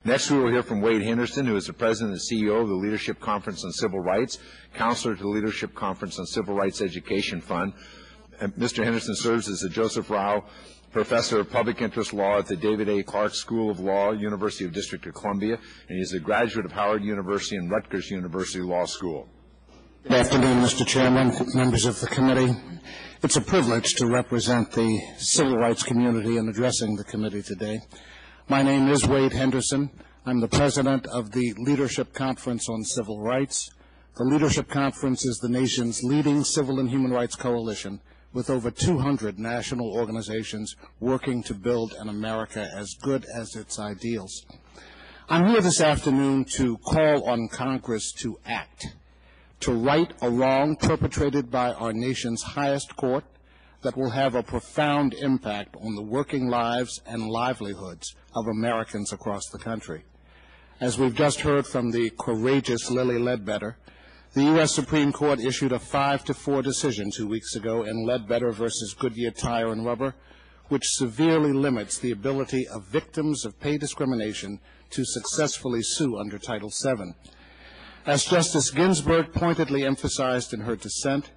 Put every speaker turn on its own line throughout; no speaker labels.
Next, we will hear from Wade Henderson, who is the President and CEO of the Leadership Conference on Civil Rights, Counselor to the Leadership Conference on Civil Rights Education Fund. Mr. Henderson serves as the Joseph Rao Professor of Public Interest Law at the David A. Clark School of Law, University of District of Columbia, and he is a graduate of Howard University and Rutgers University Law School.
Good afternoon, Mr. Chairman, members of the committee. It's a privilege to represent the civil rights community in addressing the committee today. My name is Wade Henderson. I'm the president of the Leadership Conference on Civil Rights. The Leadership Conference is the nation's leading civil and human rights coalition with over 200 national organizations working to build an America as good as its ideals. I'm here this afternoon to call on Congress to act, to right a wrong perpetrated by our nation's highest court that will have a profound impact on the working lives and livelihoods of Americans across the country. As we've just heard from the courageous Lilly Ledbetter, the U.S. Supreme Court issued a 5-4 decision 2 weeks ago in Ledbetter versus Goodyear Tire and Rubber, which severely limits the ability of victims of pay discrimination to successfully sue under Title VII. As Justice Ginsburg pointedly emphasized in her dissent,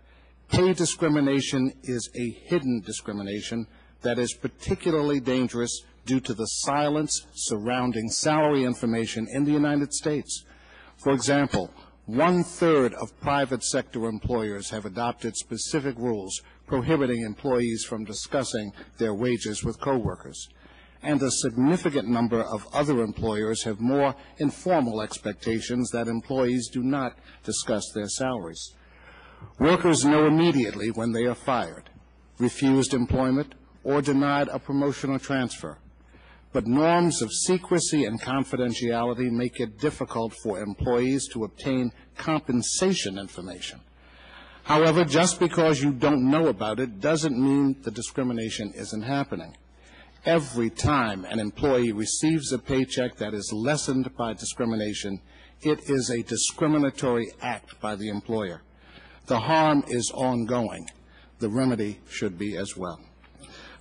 pay discrimination is a hidden discrimination that is particularly dangerous due to the silence surrounding salary information in the United States. For example, 1/3 of private sector employers have adopted specific rules prohibiting employees from discussing their wages with coworkers. And a significant number of other employers have more informal expectations that employees do not discuss their salaries. Workers know immediately when they are fired, refused employment, or denied a promotion or transfer. But norms of secrecy and confidentiality make it difficult for employees to obtain compensation information. However, just because you don't know about it doesn't mean the discrimination isn't happening. Every time an employee receives a paycheck that is lessened by discrimination, it is a discriminatory act by the employer. The harm is ongoing. The remedy should be as well.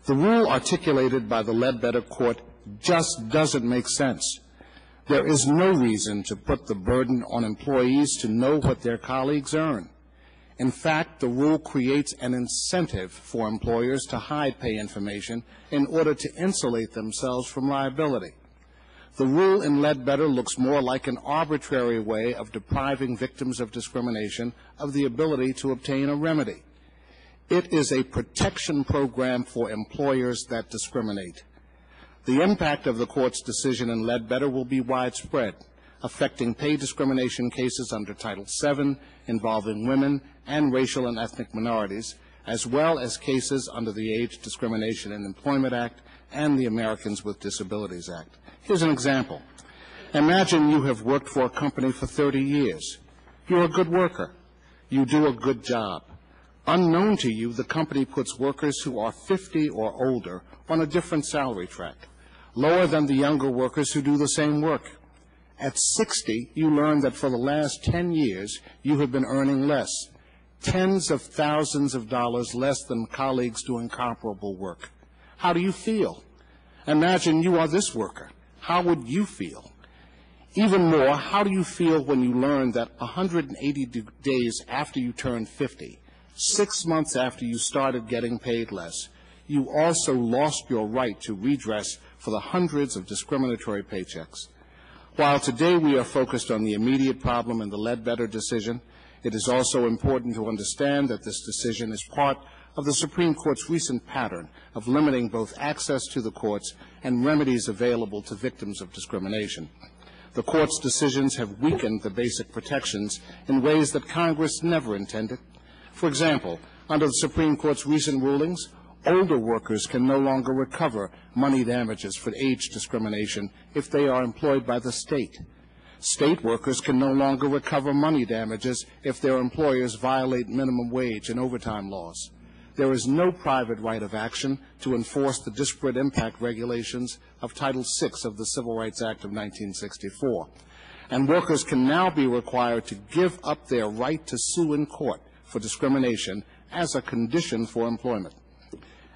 The rule articulated by the Ledbetter Court just doesn't make sense. There is no reason to put the burden on employees to know what their colleagues earn. In fact, the rule creates an incentive for employers to hide pay information in order to insulate themselves from liability. The rule in Ledbetter looks more like an arbitrary way of depriving victims of discrimination of the ability to obtain a remedy. It is a protection program for employers that discriminate. The impact of the court's decision in Ledbetter will be widespread, affecting pay discrimination cases under Title VII involving women and racial and ethnic minorities, as well as cases under the Age Discrimination in Employment Act and the Americans with Disabilities Act. Here's an example. Imagine you have worked for a company for 30 years. You're a good worker. You do a good job. Unknown to you, the company puts workers who are 50 or older on a different salary track, lower than the younger workers who do the same work. At 60, you learn that for the last 10 years, you have been earning less, tens of thousands of dollars less than colleagues doing comparable work. How do you feel? Imagine you are this worker. How would you feel? Even more, how do you feel when you learn that 180 days after you turn 50, 6 months after you started getting paid less, you also lost your right to redress for the hundreds of discriminatory paychecks? While today we are focused on the immediate problem in the Ledbetter decision, it is also important to understand that this decision is part of the Supreme Court's recent pattern of limiting both access to the courts and remedies available to victims of discrimination. The Court's decisions have weakened the basic protections in ways that Congress never intended. For example, under the Supreme Court's recent rulings, older workers can no longer recover money damages for age discrimination if they are employed by the state. State workers can no longer recover money damages if their employers violate minimum wage and overtime laws. There is no private right of action to enforce the disparate impact regulations of Title VI of the Civil Rights Act of 1964. And workers can now be required to give up their right to sue in court for discrimination as a condition for employment.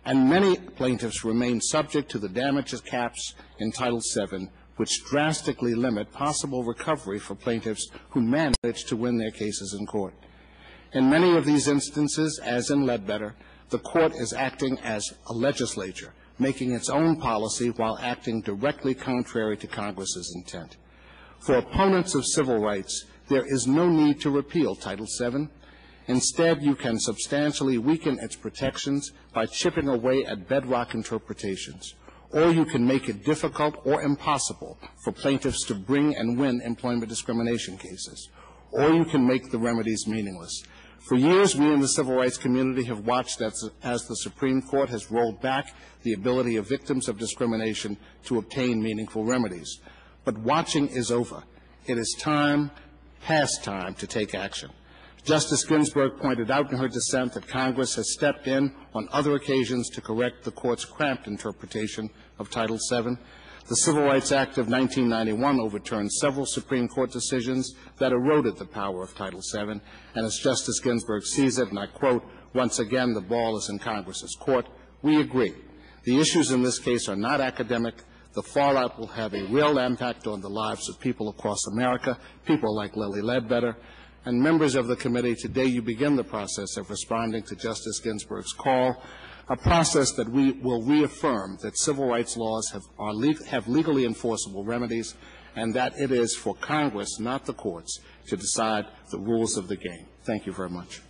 And many plaintiffs remain subject to the damages caps in Title VII, which drastically limit possible recovery for plaintiffs who manage to win their cases in court. In many of these instances, as in Ledbetter, the court is acting as a legislature, making its own policy while acting directly contrary to Congress's intent. For opponents of civil rights, there is no need to repeal Title VII. Instead, you can substantially weaken its protections by chipping away at bedrock interpretations, or you can make it difficult or impossible for plaintiffs to bring and win employment discrimination cases, or you can make the remedies meaningless. For years, we in the civil rights community have watched as the Supreme Court has rolled back the ability of victims of discrimination to obtain meaningful remedies. But watching is over. It is time, past time, to take action. Justice Ginsburg pointed out in her dissent that Congress has stepped in on other occasions to correct the Court's cramped interpretation of Title VII. The Civil Rights Act of 1991 overturned several Supreme Court decisions that eroded the power of Title VII, and as Justice Ginsburg sees it, and I quote, "Once again, the ball is in Congress's court." We agree. The issues in this case are not academic. The fallout will have a real impact on the lives of people across America, people like Lily Ledbetter. And members of the committee, today you begin the process of responding to Justice Ginsburg's call, a process that we will reaffirm that civil rights laws have legally enforceable remedies, and that it is for Congress, not the courts, to decide the rules of the game. Thank you very much.